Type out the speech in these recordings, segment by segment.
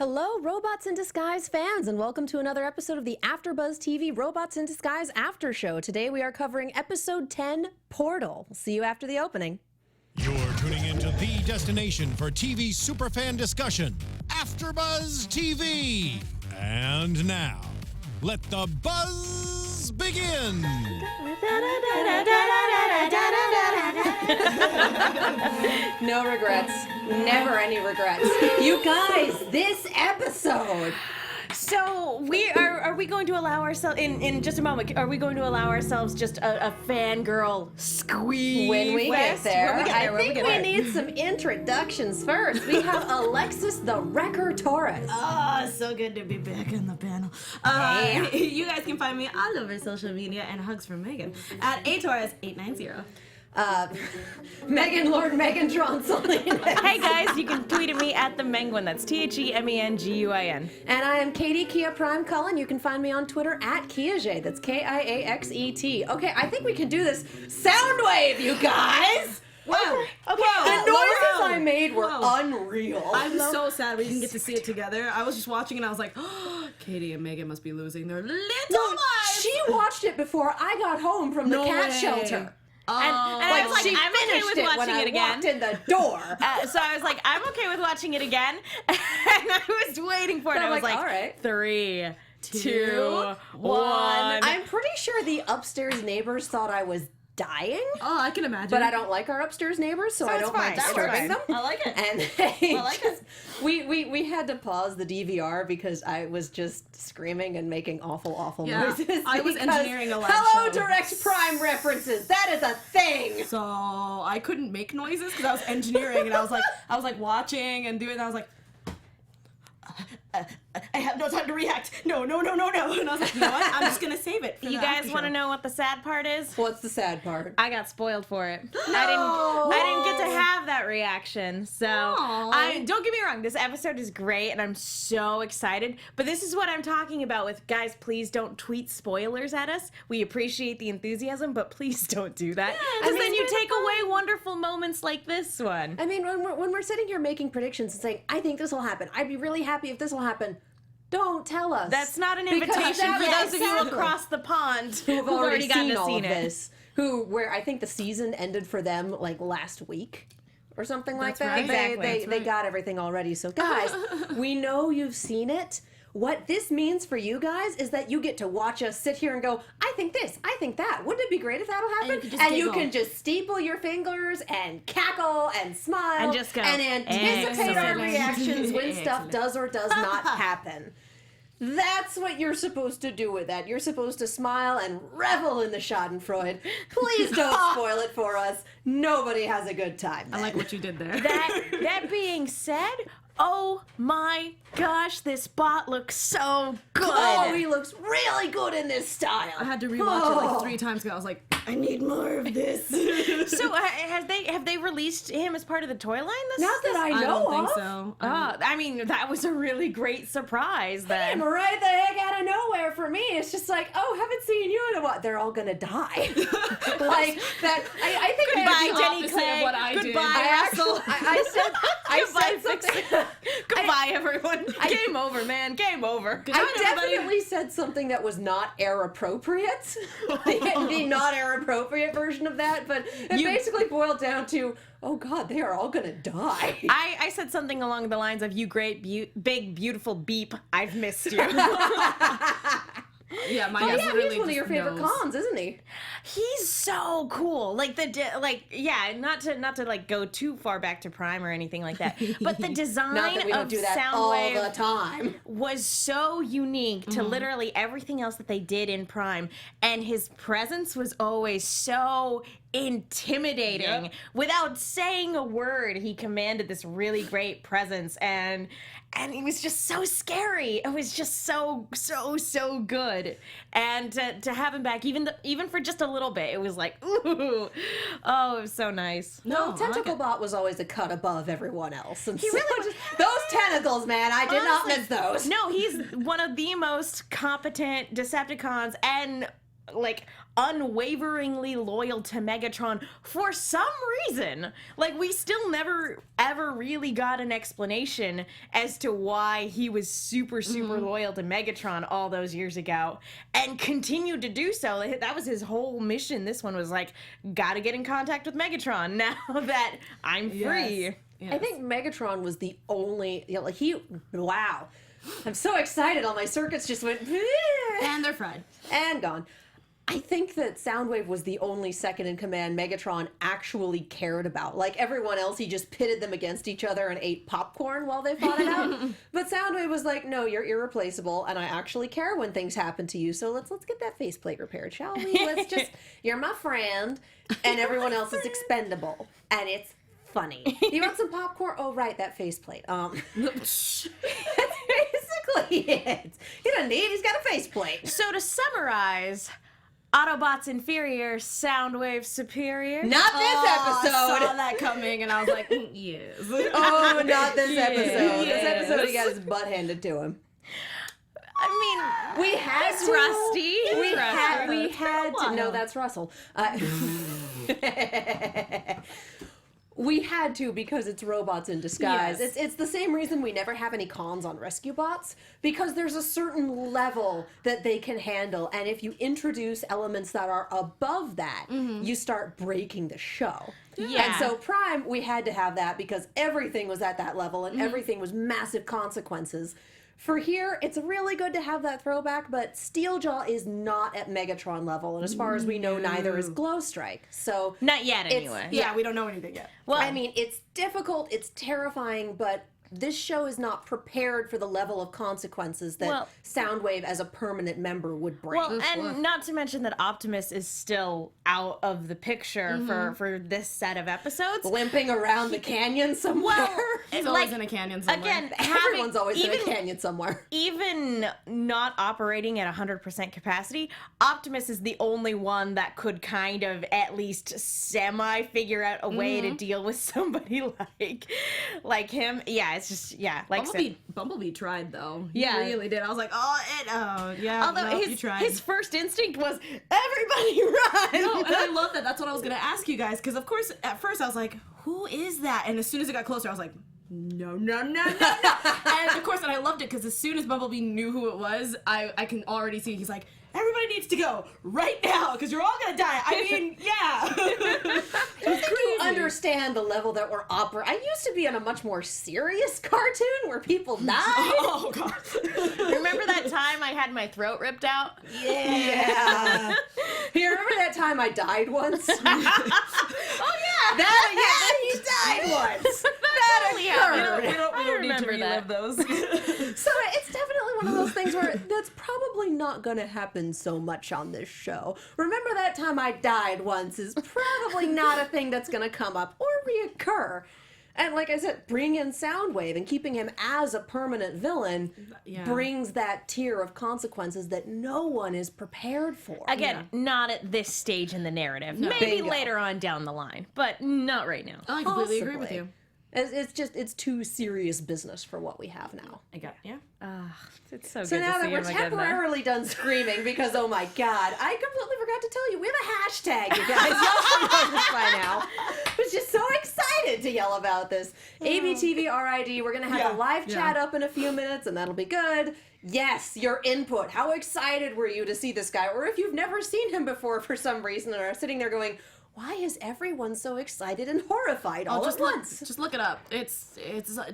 Hello, Robots in Disguise fans, and welcome to another episode of the AFTERBUZZ TV Robots in Disguise After Show. Today we are covering Episode 10, Portal. We'll see you after the opening. You're tuning into the destination for TV superfan discussion, AFTERBUZZ TV. And now, let the buzz begin. No regrets. Never any regrets. You guys, this episode. So are we going to allow ourselves in just a moment? Are we going to allow ourselves just a fangirl squeeze When we get there, I think we there. need some introductions first. We have Alexis the Wrecker Torres. Oh, so good to be back in the panel. You guys can find me all over social media and hugs from Megan at ATorres890. Megan Salinas. Hey guys, you can tweet at me at the Menguin. That's TheMenguin. And I am Katie Prime Cullen. You can find me on Twitter at Kiaxet. That's Kiaxet. Okay, I think we can do this. Soundwave, you guys! Wow. Okay. The noises I made were unreal. I'm so sad we didn't get to see it together. I was just watching and I was like, oh, Katie and Megan must be losing their little lives. She watched it before I got home from the cat shelter. And I was like, she I'm okay finished with watching when it I again. walked in the door. So I was like, I'm okay with watching it again. And I was waiting for it. I'm I was like, like, all right. 3, 2, 1. I'm pretty sure the upstairs neighbors thought I was dying. Oh, I can imagine. But I don't like our upstairs neighbors, so I it's don't mind fine. That's disturbing fine. them. I like it. And I like it. we had to pause the DVR because I was just screaming and making awful noises. I was because engineering a live Hello, show. Direct Prime references. That is a thing. So I couldn't make noises because I was engineering and I was like watching and doing. And I was like, I have no time to react. No. And I was like, you know what? I'm just gonna save it. For You the guys after want to show. know what the sad part is? What's the sad part? I got spoiled for it. I didn't get to have that reaction. So don't get me wrong, this episode is great and I'm so excited. But this is what I'm talking about with guys, please don't tweet spoilers at us. We appreciate the enthusiasm, but please don't do that. Because then you take away wonderful moments like this one. I mean, when we're sitting here making predictions and saying, I think this will happen, I'd be really happy if this will happen, don't tell us. That's not an Because invitation for that- those of you exactly. across the pond who've already gotten seen to all see of this, where I think the season ended for them like last week or something like That's that. right. Exactly. They That's right. got everything already. So guys, we know you've seen it. What this means for you guys is that you get to watch us sit here and go, I think this, I think that. Wouldn't it be great if that'll happen? you can just And you giggle. can just steeple your fingers and cackle and smile And just go, and anticipate our "Excellent." reactions when stuff Excellent. does or does not happen. That's what you're supposed to do with that. You're supposed to smile and revel in the Schadenfreude. Please don't spoil it for us. Nobody has a good time. I like what you did there. That being said, oh my gosh, this bot looks so good. Oh, he looks really good in this style. I had to rewatch it like 3 times because I was like, I need more of this. So have they released him as part of the toy line? Not that I I know don't think of. so. I mean, that was a really great surprise. Then Came right the heck out of nowhere for me. It's just like, oh, haven't seen you in a while. They're all gonna die. Like that. I think Goodbye, I, Jenny opposite Clay. of what I did. Goodbye, I Russell. actually, I said something. Goodbye, everyone. Game over, man. Game over. I definitely said something that was not air appropriate. the not air appropriate version of that, but it basically boiled down to, oh God, they are all gonna die. I said something along the lines of, you great, big, beautiful beep. I've missed you. Yeah, my Oh guess yeah, literally he's one of your just favorite knows. cons, isn't he? He's so cool. Like not to like go too far back to Prime or anything like that. But the design Not that we don't of do that all Soundwave the time. was so unique to literally everything else that they did in Prime, and his presence was always so intimidating. Yep. Without saying a word, he commanded this really great presence, and he was just so scary. It was just so good. And to have him back, even for just a little bit, it was like, ooh, oh, it was so nice. No, I like Tentacle it. Bot was always a cut above everyone else. And He really was. those tentacles, man, I did not Honestly, miss those. No, he's one of the most competent Decepticons, and like unwaveringly loyal to Megatron for some reason. Like, we still never ever really got an explanation as to why he was super loyal to Megatron all those years ago and continued to do so. That was his whole mission. This one was like, gotta get in contact with Megatron now that I'm free. Yes. I think Megatron was the only, wow. I'm so excited. All my circuits just went, And they're fried. And gone. I think that Soundwave was the only second in command Megatron actually cared about. Like everyone else, he just pitted them against each other and ate popcorn while they fought it out. But Soundwave was like, no, you're irreplaceable, and I actually care when things happen to you, so let's get that faceplate repaired, shall we? Let's just, you're my friend, and everyone else is expendable. And it's funny. You want some popcorn? Oh, right, that faceplate. That's basically it. He doesn't need, he's got a faceplate. So to summarize, Autobots inferior, Soundwave superior. Not this episode. I saw that coming, and I was like, yes. Oh, not this episode. Yes. This episode, he got his butt handed to him. I mean, We had it's to. Rusty. We had to. No, that's Russell. We had to because it's robots in disguise. Yes. It's the same reason we never have any cons on rescue bots, because there's a certain level that they can handle, and if you introduce elements that are above that, you start breaking the show. Yeah. And so Prime, we had to have that because everything was at that level and everything was massive consequences. For here, it's really good to have that throwback, but Steeljaw is not at Megatron level, and as far as we know, neither is Glowstrike. So Not yet, anyway. Yeah, we don't know anything yet. well, I mean, it's difficult, it's terrifying, but this show is not prepared for the level of consequences that Soundwave as a permanent member would bring. Well, and not to mention that Optimus is still out of the picture for this set of episodes. Limping around the canyon somewhere. He's always in a canyon somewhere. Again, Everyone's always in a canyon somewhere. Even not operating at 100% capacity, Optimus is the only one that could kind of at least semi figure out a way to deal with somebody like him. Yeah, it's just, like Bumblebee tried, though. Yeah. He really did. I was like, yeah. Although you tried. his first instinct was, everybody run! No, and I love that. That's what I was going to ask you guys, because of course, at first I was like, who is that? And as soon as it got closer, I was like, no. And of course, and I loved it, because as soon as Bumblebee knew who it was, I can already see, he's like, everybody needs to go right now, because you're all going to die. I mean, yeah. I don't think you understand the level that we're operating. I used to be on a much more serious cartoon where people died. Oh, God. Remember that time I had my throat ripped out? Yeah. You remember that time I died once? Oh, yeah! That he died once. That occurred. We don't need to remember relive that. those. So it's definitely one of those things where that's probably not going to happen so much on this show. Remember that time I died once is probably not a thing that's going to come up or reoccur. And like I said, bringing in Soundwave and keeping him as a permanent villain brings that tier of consequences that no one is prepared for. Again, not at this stage in the narrative. No. Maybe Bingo. later on down the line, but not right now. I completely agree with Possibly. you. It's too serious business for what we have now. It's so So good now to that see we're him again, though. temporarily done screaming because, oh my God, I completely forgot to tell you, we have a hashtag, you guys. Y'all should know this by now. I was just so excited to yell about this. ABTVRID, we're going to have a live chat up in a few minutes, and that'll be good. Yes, your input. How excited were you to see this guy? Or if you've never seen him before for some reason and are sitting there going, why is everyone so excited and horrified all at once? Just look it up. It's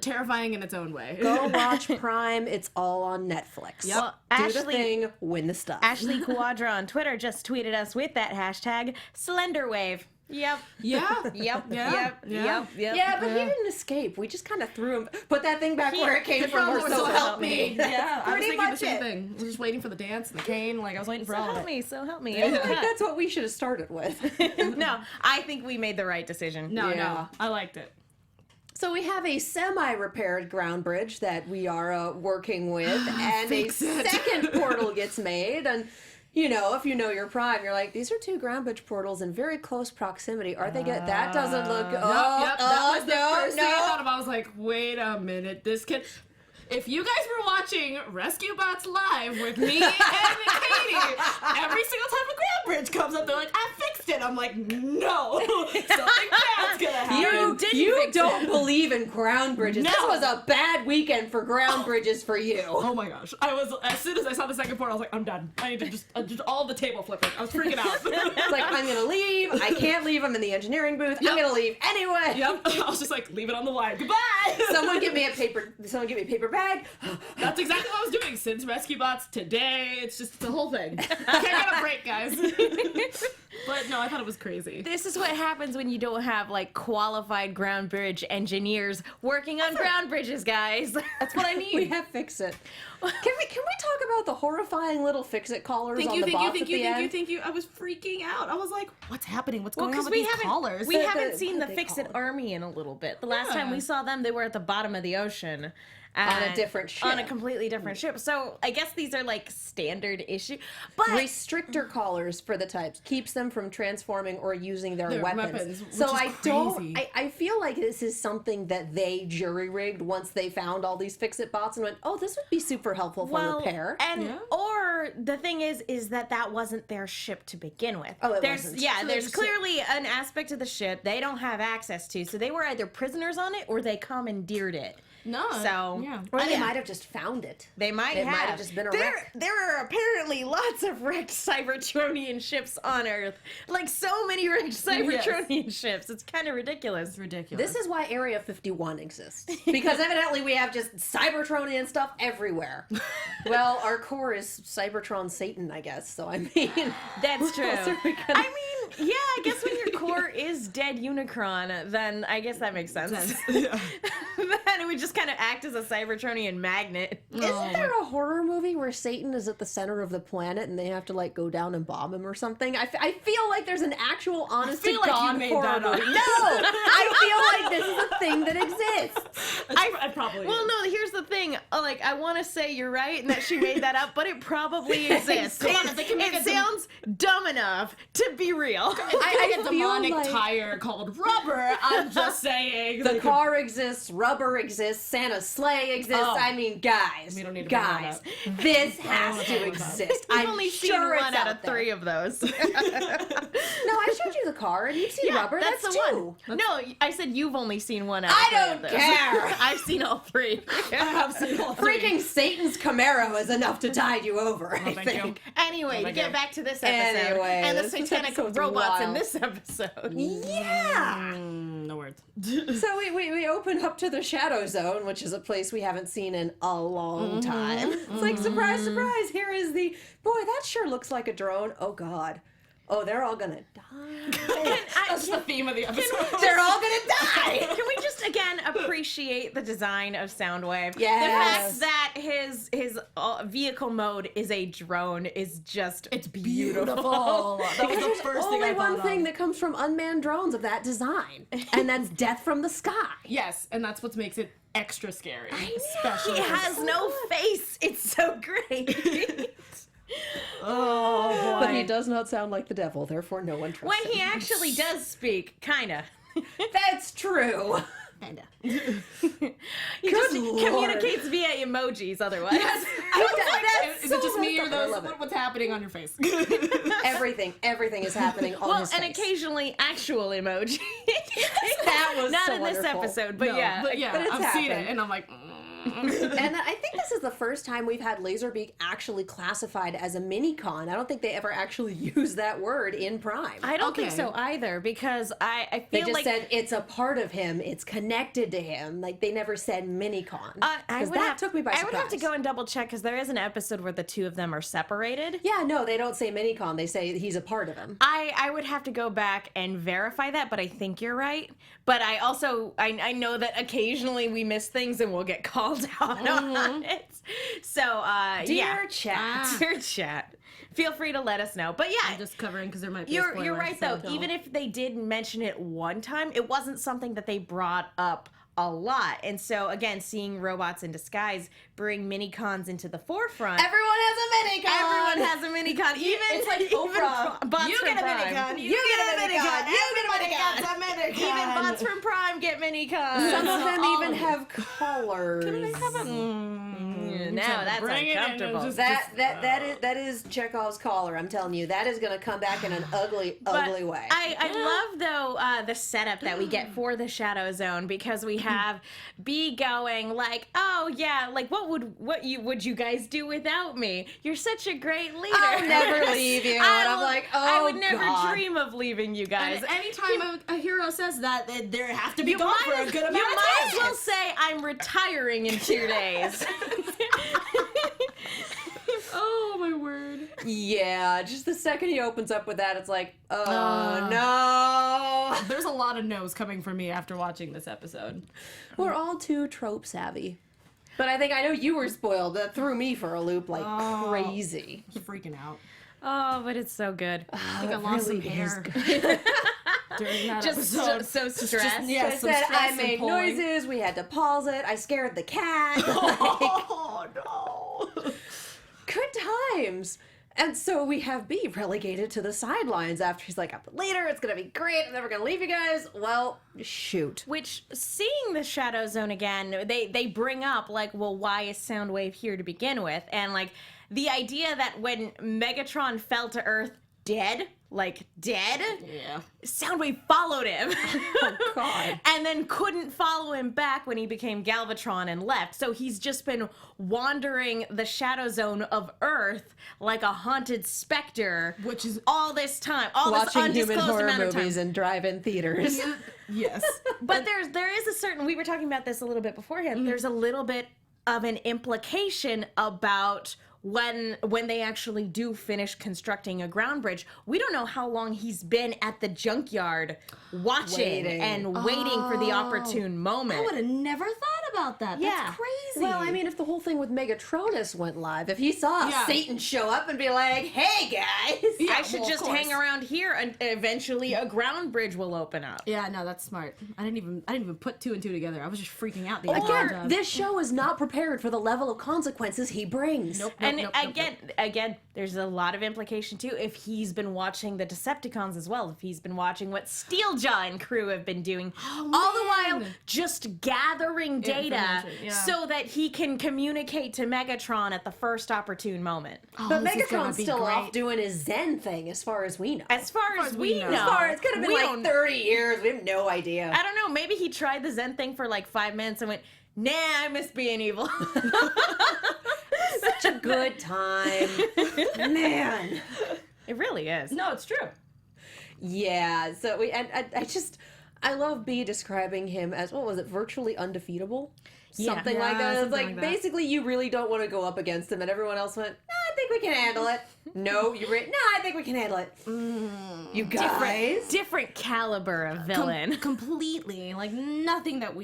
terrifying in its own way. Go watch Prime. It's all on Netflix. Yep. Well, Do the thing, win the stuff. Ashley Quadra on Twitter just tweeted us with that hashtag Slenderwave. Yep. Yeah. Yep. Yeah. Yep. Yeah. Yep. Yep. Yeah, but he didn't escape. We just kind of threw him, put that thing back where it came from. Or So help me. That's Yeah, I was pretty thinking the much same it. thing. I was just waiting for the dance and the cane. Like I was waiting for So all of help it. me. So help me. I think that's what we should have started with. No, I think we made the right decision. No, I liked it. So we have a semi-repaired ground bridge that we are working with, and a second portal gets made, and you know, if you know your Prime, you're like, these are two ground bridge portals in very close proximity. Are they good? That doesn't look good. Yep, that was the first thing I thought of. I was like, wait a minute, this can... if you guys were watching Rescue Bots Live with me and Katie, every single time a ground bridge comes up, they're like, I fixed it. I'm like, no, something bad's gonna happen. You don't believe in ground bridges. No. This was a bad weekend for ground bridges for you. Oh my gosh. As soon as I saw the second part, I was like, I'm done. I need to just all the table flipping. I was freaking out. It's like, I'm gonna leave. I can't leave. I'm in the engineering booth. I'm gonna leave anyway. Yep. I was just like, leave it on the line. Goodbye. Someone give me a paper bag. That's exactly what I was doing since Rescue Bots today. It's just the whole thing. Can't get a break, guys. But no, I thought it was crazy. This is what happens when you don't have like qualified ground bridge engineers working on ground bridges, guys. That's what I need. We have Fix-It. Can we talk about the horrifying little Fix-It callers on the bots at the end? Thank you. I was freaking out. I was like, what's happening? What's going on with we these haven't callers? we haven't seen the they Fix-It call it? army in a little bit. The last time we saw them, they were at the bottom of the ocean. On a different ship. On a completely different ship. So I guess these are like standard issue. But Restrictor collars for the types keeps them from transforming or using their weapons. which So is I crazy. don't. I feel like this is something that they jury rigged once they found all these Fix-It bots and went, oh, this would be super helpful for repair. And or the thing is that wasn't their ship to begin with. Oh, it there's wasn't. Yeah, So there's just- clearly an aspect of the ship they don't have access to. So they were either prisoners on it or they commandeered it. No. So yeah. Or they might have just found it. They might It have. might have just been a wreck. There are apparently lots of wrecked Cybertronian ships on Earth. Like so many wrecked Cybertronian ships. It's kind of ridiculous. It's ridiculous. This is why Area 51 exists. Because evidently we have just Cybertronian stuff everywhere. Well, our core is Cybertron Satan, I guess. So, I mean... That's true. else are we gonna- I mean, yeah, I guess when your core is dead Unicron, then I guess that makes sense. Then it would just kind of act as a Cybertronian magnet. Isn't there a horror movie where Satan is at the center of the planet and they have to like go down and bomb him or something? I feel like there's an actual honest to feel like you God made horror that up. movie. No, I feel like this is a thing that exists. I probably. Well, no, here's the thing. Like, I want to say you're right and that she made that up, but it probably exists. Come on, if they can make It a sounds dumb enough to be real. I a feel demonic like tire called rubber. I'm just saying. the car exists, rubber exists, Santa's sleigh exists. Oh. I mean, guys, We don't need to bring that guys, up. this has to exist. I've I'm only seen sure it's one out of there. 3 of those. No, I showed you the car, and you've seen rubber. That's the 2. one. No, I said you've only seen one out of I 3 of don't those. care. I've seen all 3. I have seen all 3. Freaking Satan's Camaro is enough to tide you over, I thank you. think. Anyway, to thank get you. back to this episode Anyway, and the this satanic episode's robots in wild. this episode. Yeah. No words. So we open up to the Shadow Zone, which is a place we haven't seen in a long time. It's like, surprise, surprise, here is the... Boy, that sure looks like a drone. Oh, God. Oh, they're all gonna die. That's the theme of the episode. They're all gonna die! Can we just again appreciate the design of Soundwave? Yes. The fact that his vehicle mode is a drone is just It's beautiful. That was the There's first thing only I thought one thing of. that comes from unmanned drones of that design, and that's death from the sky. Yes, and that's what makes it extra scary. Especially He has no face. It's so great. Oh, but he does not sound like the devil, therefore no one trusts When he him. actually does speak, kinda. That's true. Kinda. He just Lord. communicates via emojis otherwise. Yes. I was like, That's is so it just me or messed up. I those? love it. What's happening on your face? Everything is happening on Well, his and face. occasionally actual emoji. That was Not so in this wonderful. episode, but No, yeah. but yeah, But it's I've seen it, happened. and I'm like. And I think this is the first time we've had Laserbeak actually classified as a mini-con. I don't think they ever actually used that word in Prime. I don't think Okay. so either because I They feel just like said it's a part of him, it's connected to him. Like, they never said mini-con. Because that took me by surprise. I would have to go and double check because there is an episode where the two of them are separated. Yeah, no, they don't say mini-con. They say he's a part of him. I would have to go back and verify that, but I think you're right. But I also I know that occasionally we miss things and we'll get called out on it. So Dear chat. dear chat, feel free to let us know. But yeah, I'm just covering because there might be a you're spoiler, right so though. don't. Even if they did mention it one time, it wasn't something that they brought up a lot. And so again, seeing robots in disguise bring mini-cons into the forefront. Everyone has a mini-con! Everyone has a mini-con. Even It's like even Oprah. bots You from get a Prime. mini-con. You get a mini-con! You get a Dominicon. Even bots from Prime get minicons. Some of them even have collars. Now that's bring it in, uncomfortable. just- That is Chekhov's collar. I'm telling you, that is going to come back in an ugly way. I love though the setup that we get for the Shadow Zone, because we have B going like, oh yeah, like what would you guys do without me? You're such a great leader. I'll never leave you. And I'm like, oh, I would never God. dream of leaving you guys. And anytime a hero says that, there have to be You gone for might, a good amount you of might time. as well say I'm retiring in 2 days. Oh my word. Yeah, just the second he opens up with that, it's like, oh no. There's a lot of no's coming from me after watching this episode. We're all too trope savvy. But I know you were spoiled. That threw me for a loop like crazy. I was freaking out. Oh, but it's so good. I think I lost some hair during that Just episode. so stressed. yeah, I some said stress I and made pulling. noises. We had to pause it. I scared the cat. Oh no. Good times. And so we have B relegated to the sidelines after he's like, I'm the leader. It's going to be great. I'm never going to leave you guys. Well, shoot. Which, seeing the Shadow Zone again, they bring up, like, well, why is Soundwave here to begin with? And, like, the idea that when Megatron fell to Earth dead, Yeah. Soundwave followed him. Oh, God. And then couldn't follow him back when he became Galvatron and left. So he's just been wandering the Shadow Zone of Earth like a haunted specter. Which is all this time. All Watching this human undisclosed horror amount of time. movies in drive-in theaters. yes. But there is a certain, we were talking about this a little bit beforehand, there's a little bit of an implication about when they actually do finish constructing a ground bridge. We don't know how long he's been at the junkyard watching Waiting. and waiting for the opportune moment. I would have never thought about that. Yeah. That's crazy. Well, I mean, if the whole thing with Megatronus went live, if he saw Yeah. Satan show up and be like, hey, guys. Yeah, I should well, of just course. hang around here and eventually a ground bridge will open up. Yeah, no, that's smart. I didn't even put 2 and 2 together. I was just freaking out the entire Again, time. this show is not prepared for the level of consequences he brings. Nope. And again, there's a lot of implication too if he's been watching the Decepticons as well, if he's been watching what Steeljaw and crew have been doing, all the while man. just gathering data Information, yeah. so that he can communicate to Megatron at the first opportune moment. But this is gonna Megatron's be still off great. doing his Zen thing, as far as we know. As far as we know, It could have been we like don't- 30 years. We have no idea. I don't know, maybe he tried the Zen thing for like 5 minutes and went, nah, I miss being evil. Such a good time. Man. It really is. No, it's true. Yeah, so I love B describing him as, what was it, virtually undefeatable? Yeah. Something like that. It's something like, like that. basically you really don't want to go up against him, and everyone else went, no, I think we can handle it. No, no, I think we can handle it. You guys. Different caliber of villain. Completely. Like, nothing that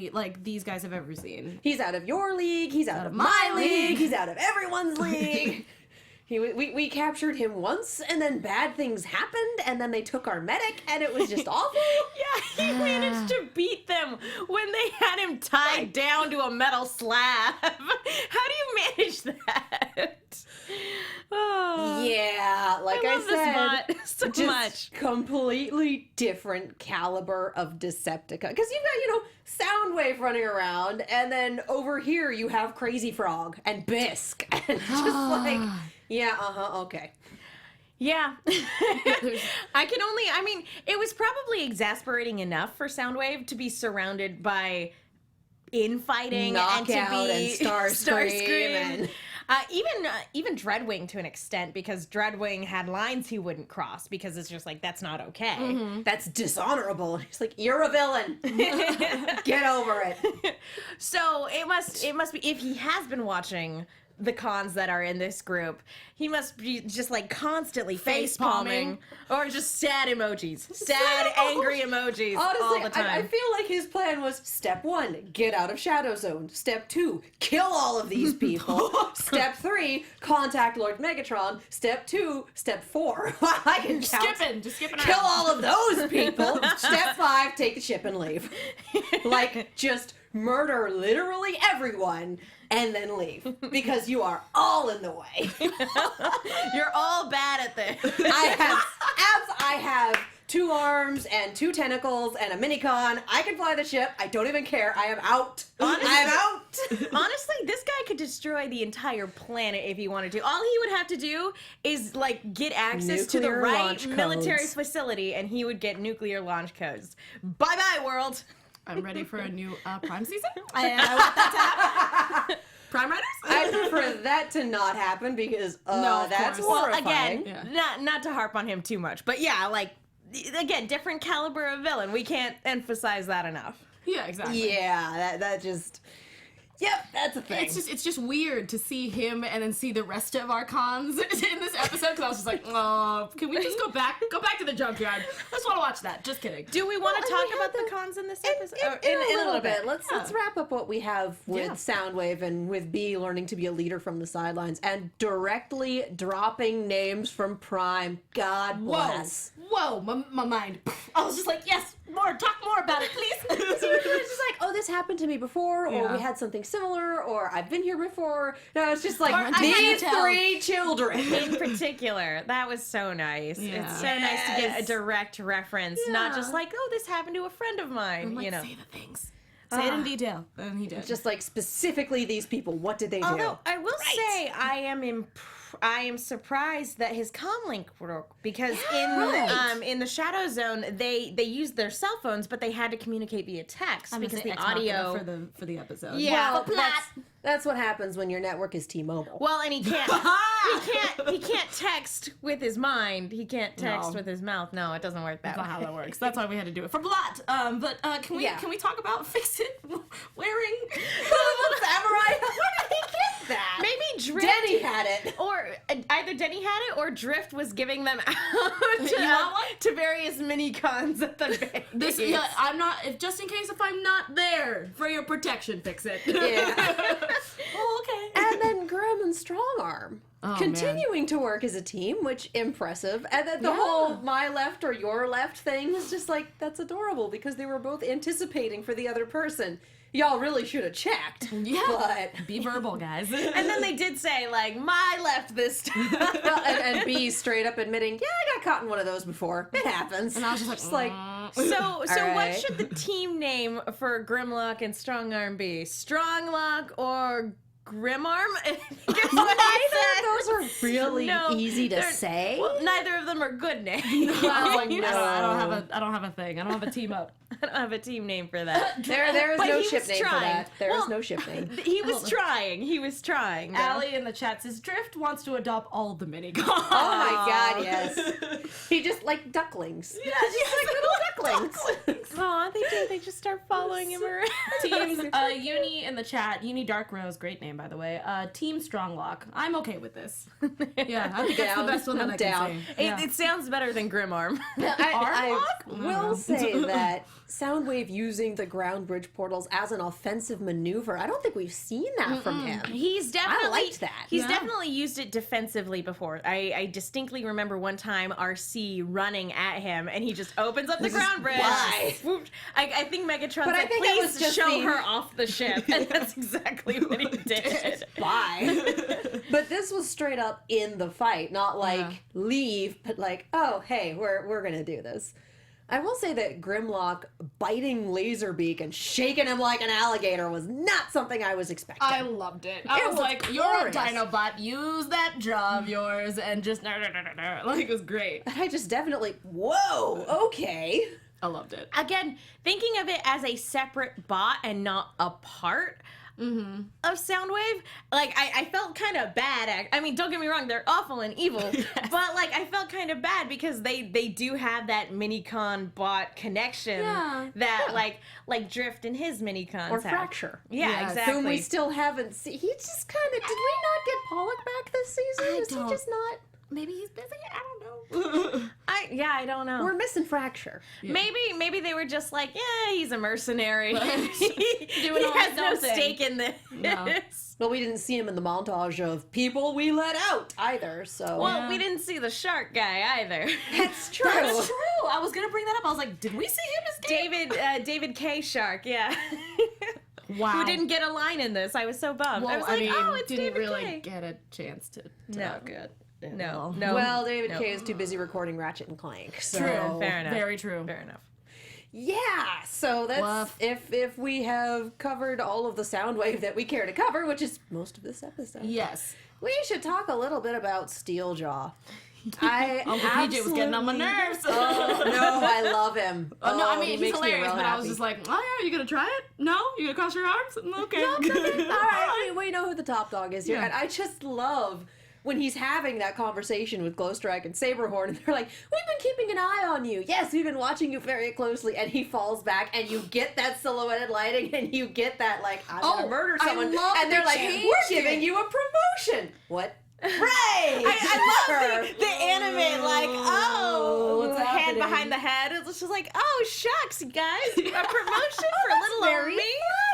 these guys have ever seen. He's out of your league, he's out of my league, he's out of everyone's league. We captured him once, and then bad things happened, and then they took our medic, and it was just awful. Yeah, he managed to beat them when they had him tied down to a metal slab. How do you manage that? Oh, Yeah, like I love said, this bot so just much. completely different caliber of Decepticon. Because you've got, Soundwave running around, and then over here you have Crazy Frog and Bisque, and just like, yeah, okay. Yeah. I mean, it was probably exasperating enough for Soundwave to be surrounded by infighting and to Knockout be and Starscream and- even Dreadwing to an extent, because Dreadwing had lines he wouldn't cross because it's just like, that's not okay. That's dishonorable. He's like, you're a villain. Get over it. So it must be, if he has been watching the cons that are in this group, he must be just like constantly face palming or just sad emojis, sad angry emojis Honestly, all the time. I feel like his plan was step 1, get out of Shadow Zone. Step 2, kill all of these people. Step 3, contact Lord Megatron. Step 4, I can count. Just skipping Kill around. all of those people. Step 5, take the ship and leave. Like, just murder literally everyone and then leave. Because you are all in the way. You're all bad at this. I have 2 arms and 2 tentacles and a minicon. I can fly the ship. I don't even care. I am out. I'm out. Honestly, this guy could destroy the entire planet if he wanted to. All he would have to do is like get access to the Nuclear right launch military codes. facility, and he would get nuclear launch codes. Bye bye, world. I'm ready for a new Prime season. I want that to happen. Prime Riders? I prefer that to not happen because No, of that's course. Well, horrifying. again, not to harp on him too much, but yeah, like again, different caliber of villain. We can't emphasize that enough. Yeah, exactly. Yeah, that just. Yep, that's a thing. It's just weird to see him and then see the rest of our cons in this episode because I was just like, oh, can we just go back to the junkyard? I just want to watch that. Just kidding. Do we want to Well, and talk we about had the the- cons in this episode? In a little bit. Let's Yeah. wrap up what we have with Yeah. Soundwave and with B learning to be a leader from the sidelines and directly dropping names from Prime. God bless. Whoa, my mind. I was just like, yes, talk more about it, please. It's just like, oh, this happened to me before, or Yeah. we had something similar, or I've been here before. No, it's just like Or I had these to tell. 3 children. In particular, that was so nice. Yeah. It's so nice to get a Yes. direct reference, not Yeah. just like, oh, this happened to a friend of mine. I'm like, You know. say the things. Say it in detail. And he did. Just like specifically these people. What did they do? Although I will say I am surprised that his comlink broke because in the Shadow Zone they used their cell phones but they had to communicate via text because the audio for the episode. yeah Well, that's what happens when your network is T-Mobile. well and he can't he can't text with his mind, he can't text No. with his mouth. No, it doesn't work that That's not way. how that works. That's why we had to do it for Blot. But can we talk about Fix-It wearing Samurai. Where did he get that? Maybe Drift Denny had it. or either Denny had it or Drift was giving them out You want one? to various mini cons at the base. this? Yeah, I'm not. If just in case if I'm not there for your protection, fix it. Yeah. Oh, okay. And then Grim and Strongarm Oh, continuing to work as a team, which impressive. And then the whole my left or your left thing was just like, that's adorable because they were both anticipating for the other person. Y'all really should have checked. Yeah. But Be verbal, guys. And then they did say, like, my left this time. and B straight up admitting, yeah, I got caught in one of those before. It happens. And I was just like, So what right. should the team name for Grimlock and Strongarm be? Stronglock or Grimarm? Guess what I said. Those are really No, easy to they're- say. Well, neither of them are good names. Oh, I don't have a thing. I don't have a team up. I don't have a team name for that. There is But no he ship was name for trying. that. There is Well, no ship name. He was trying. He was trying. though. Allie in the chat says Drift wants to adopt all the mini cons. Oh my god, yes. He just like ducklings. Yeah, Just like little ducklings. Aw, they do. They just start following him around. Teams, Uni in the chat, Uni Dark Rose, great name by the way. Team Stronglock. I'm okay with this. Yeah, I think that's the Down. best one that I'm I can down. say. It sounds better than Grimarm. I Armlock? will say that Soundwave using the ground bridge portals as an offensive maneuver, I don't think we've seen that from him. He's definitely liked that. He's Yeah. definitely used it defensively before. I distinctly remember one time RC running at him, and he just opens up the ground bridge. why? Swoop. I think Megatron But I said, think that "Please was just show the- her off the ship," and that's exactly what he did. Bye. But this was straight up in the fight, not like Yeah. leave, but like, oh hey, we're gonna do this. I will say that Grimlock biting Laserbeak and shaking him like an alligator was not something I was expecting. I loved it. I It was was like, you're glorious. a Dinobot, use that jaw of yours and just like it was great. I just definitely, whoa, okay. I loved it. Again, thinking of it as a separate bot and not a part of Soundwave, like I felt kind of bad. I mean, don't get me wrong, they're awful and evil, but like I felt kind of bad because they do have that minicon bot connection that like Drift and his minicons Or have. Fracture. Yeah, Yes. exactly. Whom we still haven't seen. He just kind of, did we not get Pollock back this season? Is don't- he just not? Maybe he's busy. I don't know. I don't know. We're missing Fracture. Maybe they were just like, yeah, he's a mercenary. he Doing all has his no own thing. stake in this. No. Well, we didn't see him in the montage of people we let out either, so. Well, we didn't see the shark guy either. that's true. That's true. I was gonna bring that up. I was like, did we see him escape? David K. Shark, yeah. Wow. Who didn't get a line in this. I was so bummed. Well, I was like, oh, it's didn't David really K. get a chance to No, good. No. Well, David K is too busy recording Ratchet and Clank. So. True. Fair enough. Very true. Fair enough. Yeah, so that's Woof. if we have covered all of the sound wave that we care to cover, which is most of this episode. Yes. We should talk a little bit about Steeljaw. Uncle PJ was getting on my nerves. Oh, no, I love him. No, I mean, he he's makes me hilarious, real but I was happy. just like, oh yeah, you gonna try it? No? You gonna cross your arms? Okay. All right, we know who the top dog is here. Yeah. And I just love when he's having that conversation with Glowstrike and Saberhorn, and they're like, we've been keeping an eye on you. Yes, we've been watching you very closely. And he falls back, and you get that silhouetted lighting, and you get that, like, I'm gonna murder I someone. love And they're the like, change we're giving it. you a promotion. What? Right! I love the anime, like, what's hand happening? behind the head. It's just like, oh, shucks, guys. A promotion for little old Very me.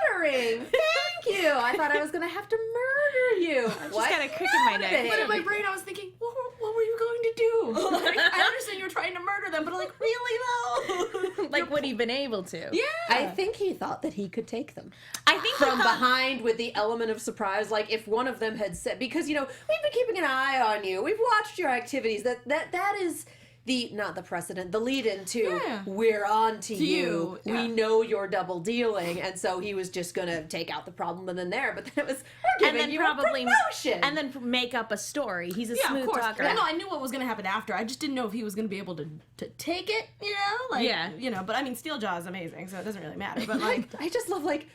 flattering. Thank you. I thought I was gonna have to murder you. I just got a crick in my neck. But in my brain, I was thinking, what were you going to do? Like, I understand you're trying to murder them, but like, really though? Like, would he been able to? Yeah. I think he thought that he could take them. I think he From thought- behind with the element of surprise, like if one of them had said, because, you know, we've been keeping an eye on you, we've watched your activities, that is the, not the precedent, the lead into, Yeah. we're on to you, Yeah. we know you're double dealing, and so he was just gonna take out the problem and then there, but then it was, we're and giving then you probably a promotion! and then make up a story. He's a Yeah, smooth of course. talker. Well, no, I knew what was gonna happen after. I just didn't know if he was gonna be able to take it, you know? Like, Yeah. you know, but I mean, Steeljaw is amazing, so it doesn't really matter. But like, I just love, like,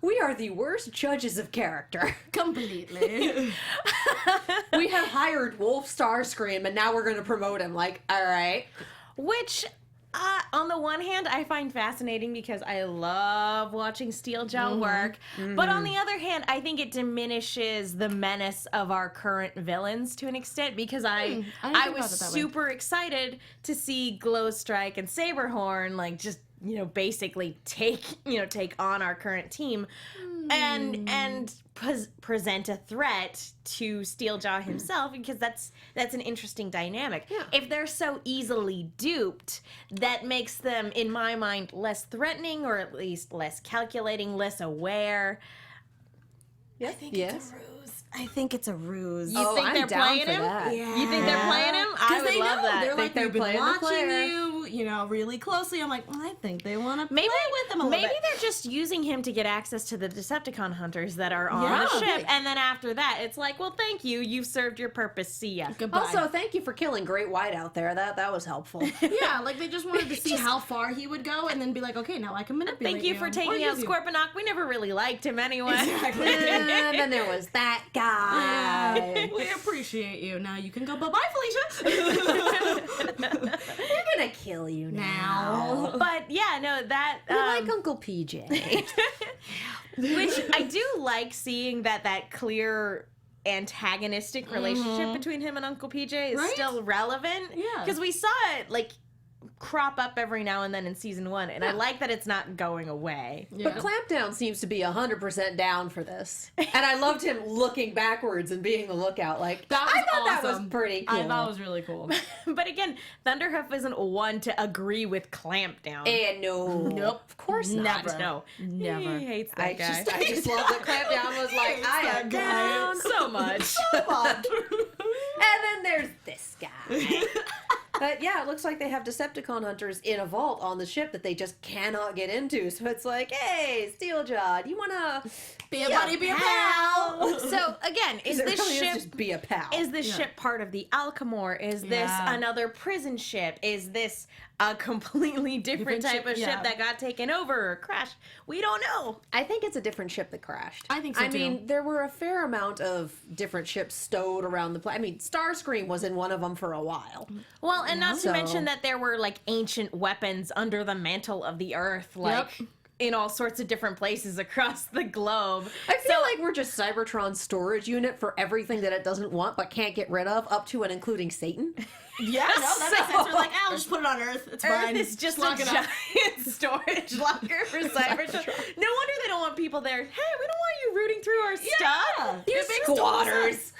we are the worst judges of character. completely. We have hired Wolf Starscream, and now we're gonna promote him, like, alright. Which, on the one hand, I find fascinating because I love watching Steeljaw work. But on the other hand, I think it diminishes the menace of our current villains to an extent because I didn't think was about it that way. super excited to see Glowstrike and Saberhorn like just basically take on our current team and present a threat to Steeljaw himself because that's an interesting dynamic. Yeah. If they're so easily duped, that makes them, in my mind, less threatening or at least less calculating, less aware. I think yes. I think it's a ruse. You think I'm they're down playing for him? that. You think they're playing him? I Because would they love know. that. They're like, they're they've been playing the watching player. you know, really closely. I'm like, I think they want to Maybe play with them a little maybe bit. they're just using him to get access to the Decepticon hunters that are on Yeah. the ship, and then after that, it's like, well, thank you, you've served your purpose. See ya. Goodbye. Also, thank you for killing Great White out there. That was helpful. Yeah, like they just wanted to see how far he would go and then be like, okay, now I can manipulate Thank you for taking out Scorponok. We never really liked him anyway. Exactly. And then there was that guy. We appreciate you. Now you can go bye-bye, Felicia. We're gonna kill you now. But yeah, no, that I like Uncle PJ. which I do like seeing that clear antagonistic relationship between him and Uncle PJ is Right? still relevant. Yeah. Because we saw it like crop up every now and then in season 1, and I like that it's not going away. But Clampdown seems to be 100% down for this. And I loved him looking backwards and being the lookout. Like, That was I thought that awesome. was pretty cool. I thought it was really cool. But again, Thunderhoof isn't one to agree with Clampdown. And no. Nope. Of course not. Never. No, Never. He hates that I guy. just love that Clampdown was like, I am down so much. so much. And then there's this guy. But yeah, it looks like they have Decepticon hunters in a vault on the ship that they just cannot get into. So it's like, hey, Steeljaw, do you want to Be a buddy, be a pal. So again, is it this really ship is just be a pal? is this ship part of the Alchemor? Is this Yeah. another prison ship? Is this a completely different type of ship that got taken over or crashed? We don't know. I think it's a different ship that crashed. I think so, I too. mean, there were a fair amount of different ships stowed around the planet. I mean, Starscream was in one of them for a while. Well, and not to So- mention that there were like ancient weapons under the mantle of the earth, like in all sorts of different places across the globe. I feel like we're just Cybertron's storage unit for everything that it doesn't want but can't get rid of, up to and including Satan. Yeah, no, that makes sense. We're like, I'll just put it on Earth. It's Earth fine. is just lock a it up. giant storage locker for Cybertron. No wonder they don't want people there. Hey, we don't want you rooting through our stuff. You It makes total squatters.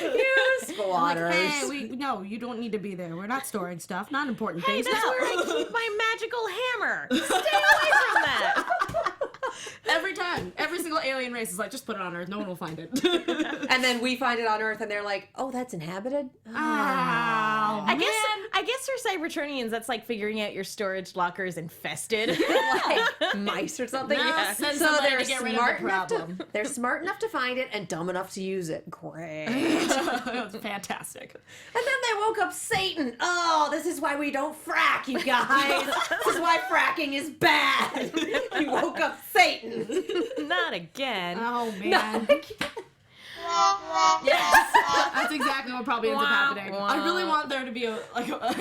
You squatters. Like, hey, no, you don't need to be there. We're not storing stuff. Not important Hey, things. that's No. where I keep my magical hammer. Stay away from that. Every time. Every single alien race is like, just put it on Earth. No one will find it. And then we find it on Earth, and they're like, "Oh, that's inhabited." I guess for Cybertronians, that's like figuring out your storage locker is infested. Like mice or something. No, Yeah. send So somebody they're to get rid of smart the enough problem. they're smart enough to find it and dumb enough to use it. Great. That's fantastic. And then they woke up Satan. Oh, this is why we don't frack, you guys. This is why fracking is bad. You woke up Satan. Not again. Oh, man. Yes, that's exactly what probably ends up happening. I really want there to be a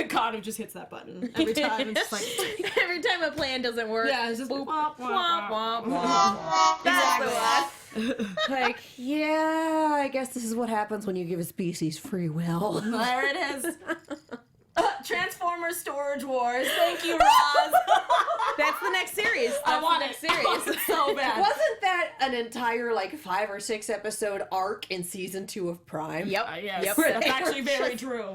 god who just hits that button every time. It's just like Every time a plan doesn't work. yeah, it's just Womp, womp, womp, womp, womp. Exactly. Like, yeah, I guess this is what happens when you give a species free will. There it is. Transformers Storage Wars. Thank you, Roz. That's the next series. I want the it. next series. I want it so bad. Wasn't that an entire, like, 5 or 6 episode arc in season 2 of Prime? Yep. Yes, Yep. that's actually very true.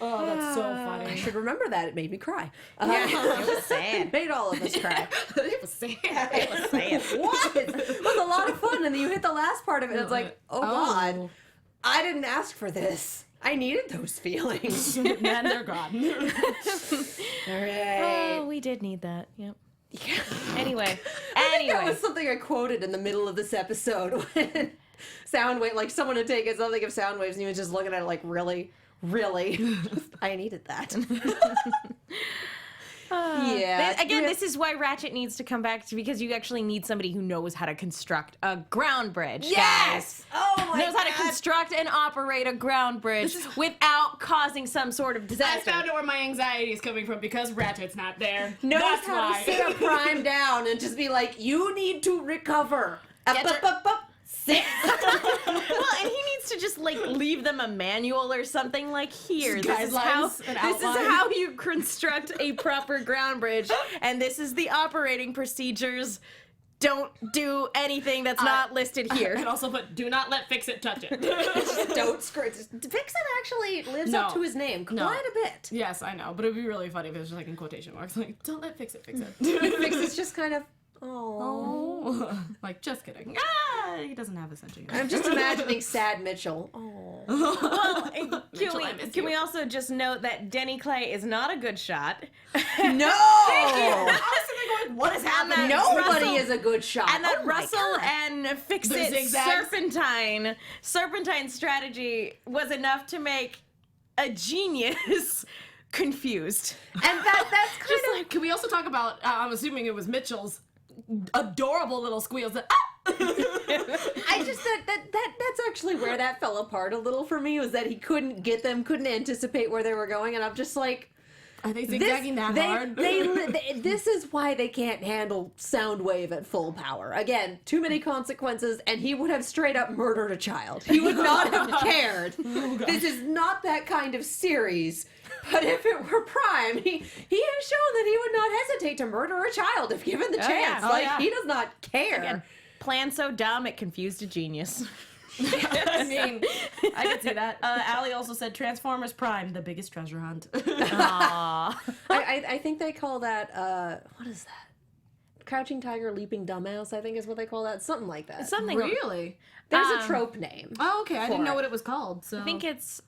Oh, that's so funny. I should remember that. It made me cry. It was It sad. made all of us cry. It was sad. It was sad. What? It was a lot of fun, and then you hit the last part of it, and it's like, oh God, I didn't ask for this. I needed those feelings. And they're gone. All right. Oh, we did need that. Yep. Yeah. Anyway. I think that was something I quoted in the middle of this episode when Soundwave, like someone had taken something of Soundwaves, and he was just looking at it like, really? I needed that. Yeah. Again, this is why Ratchet needs to come back, because you actually need somebody who knows how to construct a ground bridge. Yes! Guys. Oh my Knows how to God. construct and operate a ground bridge without causing some sort of I disaster. found out where my anxiety is coming from because Ratchet's not there. Knows That's how why. to sit a Prime down and just be like, you need to recover. Sit. Well, and he needs to just like leave them a manual or something like here. This is Guidelines, an outline. how you construct a proper ground bridge, and this is the operating procedures. Don't do anything that's not listed here. And also put, do not let Fix-It touch it. Don't screw it. Fix-It actually lives up to his name quite a bit. Yes, I know, but it'd be really funny if it was just like in quotation marks, like, don't let Fix-It fix it. Fix-It's just kind of, oh. Like, just kidding. Ah, he doesn't have a sense of humor. I'm just imagining sad Mitchell. Oh. Well, Mitchell, I miss can you. we also just note that Denny Clay is not a good shot? No! I was sitting there going, what is happening? Nobody Russell- is a good shot. And that Oh my Russell God. and The Fix-It zigzags. Serpentine strategy was enough to make a genius confused. And that's kind Just of like, can we also talk about, I'm assuming it was Mitchell's adorable little squeals that, I just that's actually where that fell apart a little for me, was that he couldn't get them, couldn't anticipate where they were going, and I'm just like, are they zigzagging that hard? This is why they can't handle Soundwave at full power. Again, too many consequences, and he would have straight up murdered a child. He would not have cared. This is not that kind of series. But if it were Prime, he has shown that he would not hesitate to murder a child if given the chance. He does not care. Again, plan so dumb it confused a genius. I mean, I can see that. Allie also said Transformers Prime, the biggest treasure hunt. Aww. I think they call that, what is that? Crouching Tiger, Leaping Dumbass, I think is what they call that. Something like that. Something. Really? There's a trope name. Oh, okay. I didn't know it. what it was called. So I think it's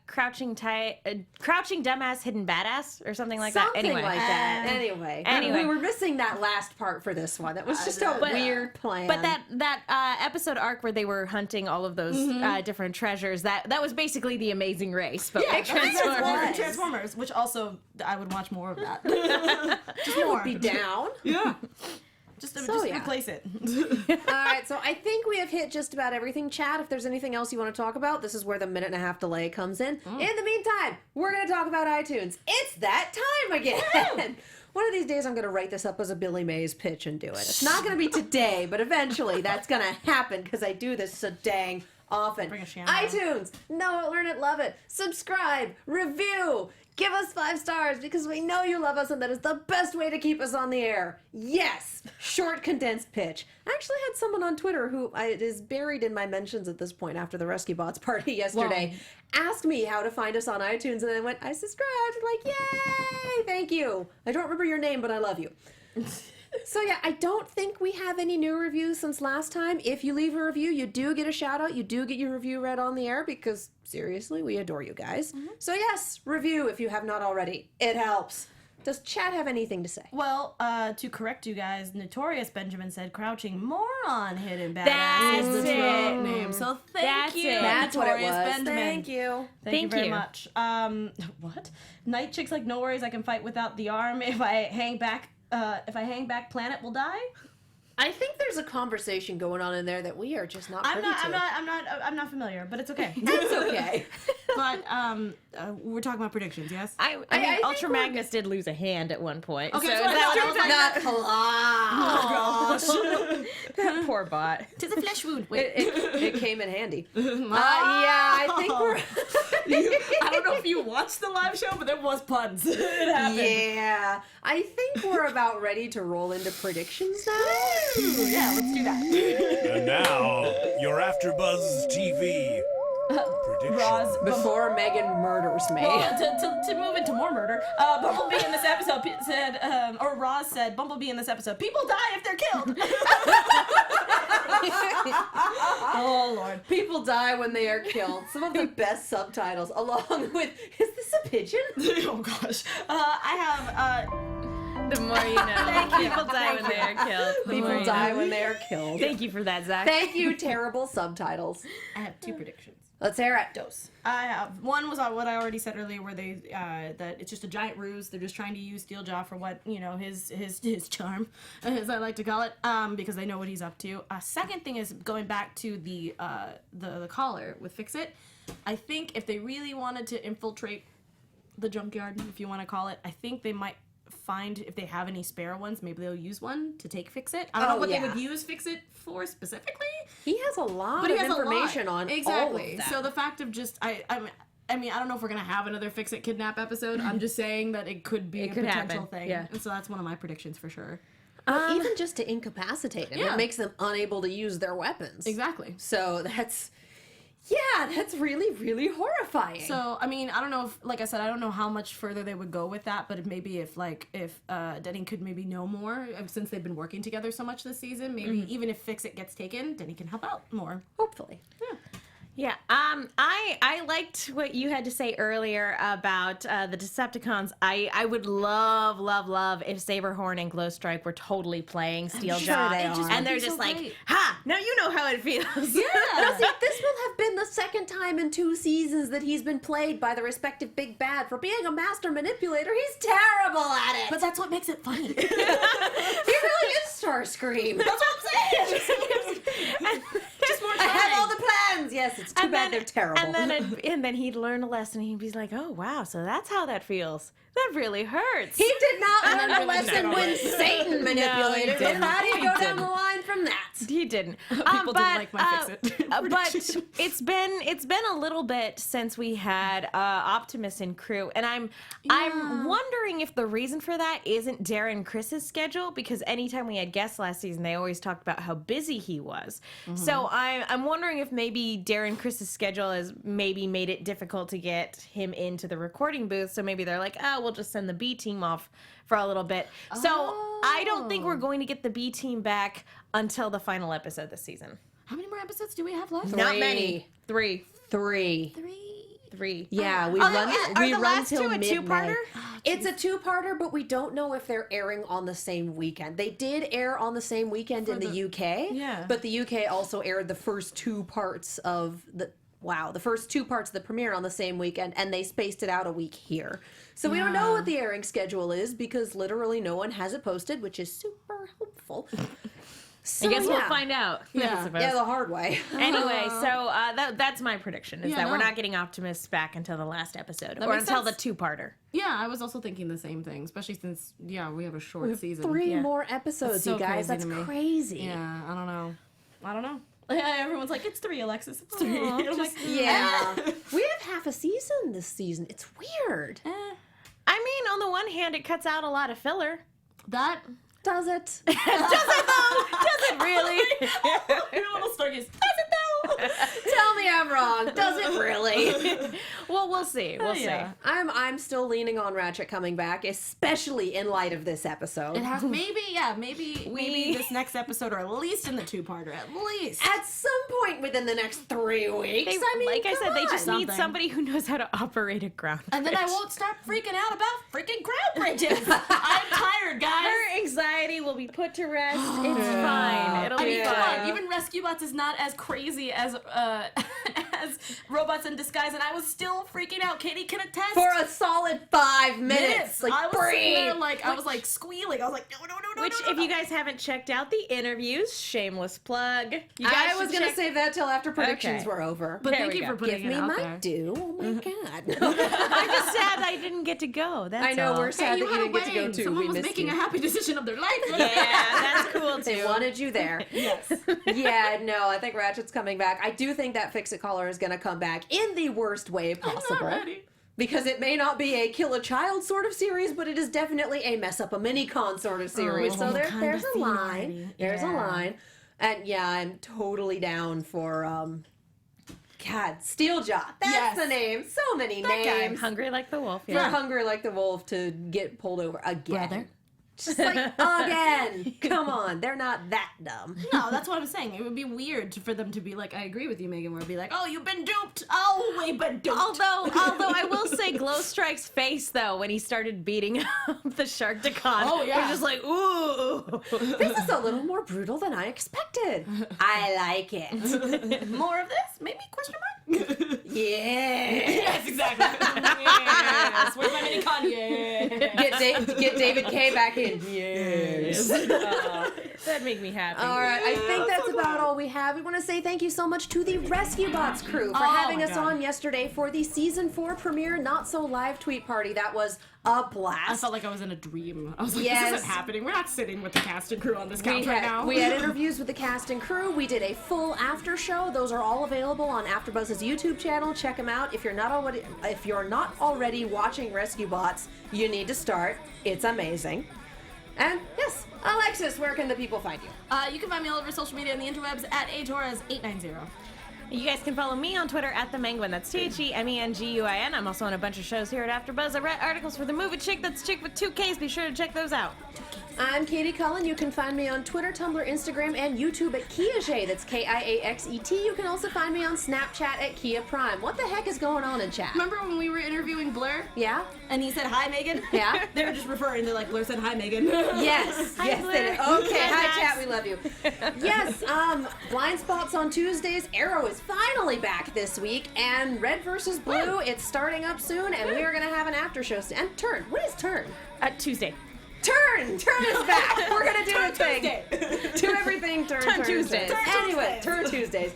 Crouching Dumbass, Hidden Badass, or something like that. Something Anyway. like that. Anyway, we were missing that last part for this one. That was just a weird plan. But that episode arc where they were hunting all of those different treasures, that was basically the Amazing Race, but like Transformers. Transformers, which also I would watch more of that. Just I more. would be down. Yeah. Just yeah. replace it. All right, so I think we have hit just about everything. Chad, if there's anything else you want to talk about, this is where the 1.5-minute delay comes in. In the meantime, we're going to talk about iTunes. It's that time again. One of these days, I'm going to write this up as a Billy Mays pitch and do it. It's not going to be today, but eventually that's going to happen because I do this so dang often. Bring a shampoo. iTunes, know it, learn it, love it. Subscribe, review. Give us 5 stars because we know you love us and that is the best way to keep us on the air. Yes! Short, condensed pitch. I actually had someone on Twitter who it is buried in my mentions at this point after the Rescue Bots party yesterday ask me how to find us on iTunes, and then I went, I subscribed. I'm like, yay! Thank you. I don't remember your name, but I love you. So yeah, I don't think we have any new reviews since last time. If you leave a review, you do get a shout out. You do get your review read on the air because seriously, we adore you guys. So yes, review if you have not already. It helps. Does Chad have anything to say? Well, to correct you guys, Notorious Benjamin said Crouching Moron Hidden Badass That's is the it. true name. So thank you, That's what it Notorious was. Benjamin. Thank you. Thank you very much. What? Night Chick's like, no worries, I can fight without the arm. If I hang back, planet will die. I think there's a conversation going on in there that we are just not privy to. I'm not familiar, but it's okay. That's okay. But we're talking about predictions, yes? I mean, Ultra Magnus did lose a hand at one point. Okay, so so is that I what was I'm Not Oh gosh. that poor bot. Tis a flesh wound. Wait. it came in handy. Yeah, I think we're... I don't know if you watched the live show, but there was puns. It happened. Yeah, I think we're about ready to roll into predictions now. Yeah, let's do that. And now, your AfterBuzz TV prediction. Roz, Before Megan murders me. to move into more murder, Bumblebee in this episode said, or Roz said, Bumblebee in this episode, people die if they're killed. Oh, Lord. People die when they are killed. Some of the best subtitles, along with, is this a pigeon? Oh, gosh. I have, The more you know. People die when they are killed. The more People you die know. when they are killed. Thank you for that, Zach. Thank you, terrible subtitles. I have two predictions. Let's hear it. Dose. I have one was what I already said earlier, where they that it's just a giant ruse. They're just trying to use Steeljaw for what his charm, as I like to call it, because they know what he's up to. Second thing is going back to the collar with Fix It. I think if they really wanted to infiltrate the junkyard, if you want to call it, I think they might find if they have any spare ones, maybe they'll use one to take Fix It. I don't know what they would use Fix It for specifically. He has a lot But he of has information a lot. on exactly. all of that. So the fact of just I mean, I don't know if we're gonna have another Fix It kidnap episode. I'm just saying that it could be a could potential happen. thing. Yeah. And so that's one of my predictions for sure. Well, even just to incapacitate him, yeah. it makes them unable to use their weapons. Exactly. So that's really, really horrifying. So I mean, I don't know if, like I said, I don't know how much further they would go with that, but maybe if Denny could maybe know more, since they've been working together so much this season, maybe even if Fix It gets taken, Denny can help out more. hopefully. Yeah, I liked what you had to say earlier about the Decepticons. I would love if Saberhorn and Glowstripe were totally playing Steeljaw, sure they are. and they're It'd be just so like, great. ha! Now you know how it feels. No, see, this will have been the second time in 2 seasons that he's been played by the respective big bad for being a master manipulator. He's terrible at it. But that's what makes it funny. He really is Starscream. That's what I'm saying. Just more I have time. all the plans. Yes, it's too bad they're terrible. And then he'd learn a lesson. He'd be like, oh wow, so that's how that feels. That really hurts. He did not And learn then a lesson really when Satan manipulated him. didn't. How do you He go down didn't. the line from that? He didn't. People didn't like my Fix It But prediction. it's been a little bit since we had Optimus and crew, and I'm wondering if the reason for that isn't Darren Chris's schedule, because anytime we had guests last season, they always talked about how busy he was. So I'm wondering if maybe Darren Chris's schedule has maybe made it difficult to get him into the recording booth. So maybe they're like, oh, we'll just send the B team off for a little bit. So I don't think we're going to get the B team back until the final episode this season. How many more episodes do we have left? Not many. Three. Three. Yeah, we Are we the run last till two a mid-May. two-parter? It's a 2-parter, but we don't know if they're airing on the same weekend. They did air on the same weekend in the UK. Yeah. But the UK also aired the first 2 parts of the first 2 parts of the premiere on the same weekend, and they spaced it out a week here. So we don't know what the airing schedule is because literally no one has it posted, which is super helpful. So, I guess we'll find out. I Yeah, suppose. the hard way. Anyway, so that's my prediction, is Yeah, that we're no. not getting Optimus back until the last episode, or makes until sense. the 2-parter. Yeah, I was also thinking the same thing, especially since, we have a short season. 3 Yeah. more episodes, That's so you guys. crazy That's to me. crazy. Yeah, I don't know. Yeah, everyone's like, it's 3, Alexis. It's 3. I'm like, Yeah. We have half a season this season. It's weird. I mean, on the one hand, it cuts out a lot of filler. that. Does it? Does it really? Your little story is, does it though? Tell me I'm wrong. Does it really? Well, we'll see. We'll see. I'm still leaning on Ratchet coming back, especially in light of this episode. It has maybe this next episode, or at least in the two-parter, at least. At some point within the next 3 weeks. Like I said, they come just on. need somebody who knows how to operate a ground And then I bridge. won't start freaking out about freaking ground bridges. I'm tired, guys. Her anxiety will be put to rest. It's fine. It'll I be mean, fine. come on. Even Rescue Bots is not as crazy as as Robots in Disguise, and I was still freaking out. Katie can attest. For a solid 5 minutes. Like, I was sitting there breathe. like I was like squealing. I was like, no. Which, if you guys haven't checked out the interviews, shameless plug. You guys I was should gonna check- save that till after predictions Okay. were over. But There thank we you go. for putting Give it me out my there. due. Oh my god. I'm just sad I didn't get to go. That's I know, all. we're sad Hey, you that you had didn't a get to go wedding. too. Someone We was missed making you. a happy decision of their life. Yeah, that's cool They too. wanted you there. Yes. Yeah, no, I think Ratchet's coming back. I do think that Fix-It Collar is going to come back in the worst way possible. ready. Because it may not be a kill a child sort of series, but it is definitely a mess up a mini-con sort of series. Oh, so kinda there's a theme line. already. There's a Yeah. line. And yeah, I'm totally down for God, Steeljaw. That's Yes. the name. So many That guy. names. Hungry like the wolf. For Yeah. Hungry Like the Wolf to get pulled over again. Brother. Just like, again. Come on. They're not that dumb. No, that's what I'm saying. It would be weird for them to be like, I agree with you, Megan, where it'd be like, oh, you've been duped. Oh, we've been duped. Although I will say, Glowstrike's face though when he started beating up the Sharkticon, Oh, yeah. was just like, ooh. This is a little more brutal than I expected. I like it. More of this? Maybe? Question mark? Yeah. Yes, exactly. Yes. Where's my mini con? Yeah. Get David K back in. Yes. That'd make me happy. All right, I think that's about all we have. We want to say thank you so much to the Rescue Bots crew for having my us God. on yesterday for the season 4 premiere Not So Live tweet party. That was a blast. I felt like I was in a dream. I was like, Yes. this isn't happening. We're not sitting with the cast and crew on this couch right now. We had interviews with the cast and crew. We did a full after show. Those are all available on AfterBuzz's YouTube channel. Check them out. If you're not already watching Rescue Bots, you need to start. It's amazing. And yes, Alexis, where can the people find you? You can find me all over social media and the interwebs at atorres890. You guys can follow me on Twitter at the Menguin. That's TheMenguin. I'm also on a bunch of shows here at AfterBuzz. I write articles for the Movie Chick. That's Chick with 2 Ks. Be sure to check those out. I'm Katie Cullen. You can find me on Twitter, Tumblr, Instagram, and YouTube at Kiaxet. That's Kiaxet. You can also find me on Snapchat at Kia Prime. What the heck is going on in chat? Remember when we were interviewing Blur? Yeah? And he said, hi, Megan? Yeah? They were just referring to, like, Blur said, hi, Megan. Yes. Hi, Yes, Blur. they did. Okay. Hi, Hi, Max. chat. We love you. Yes. Blind Spots on Tuesdays. Arrow is finally back this week. And Red versus Blue, it's starting up soon. And we are going to have an after show. And Turn. What is Turn? Tuesday. Turn is back. We're gonna do a thing. Tuesday. Do everything. Turn Tuesdays. Anyway, Turn Tuesdays.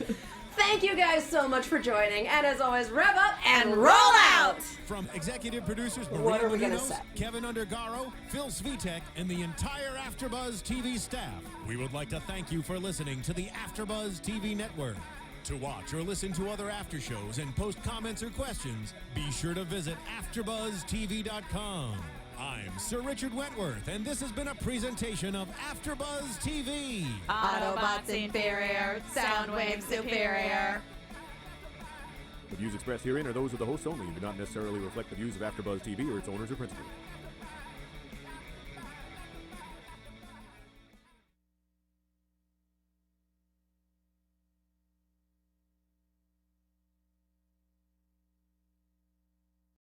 Thank you guys so much for joining, and as always, rev up and roll out. From executive producers Maria What are we gonna Menounos, say? Kevin Undergaro, Phil Svitek, and the entire AfterBuzz TV staff, we would like to thank you for listening to the AfterBuzz TV network. To watch or listen to other after shows and post comments or questions, be sure to visit AfterBuzzTV.com. I'm Sir Richard Wentworth, and this has been a presentation of AfterBuzz TV. Autobots inferior, Soundwave superior. The views expressed herein are those of the hosts only and do not necessarily reflect the views of AfterBuzz TV or its owners or principals.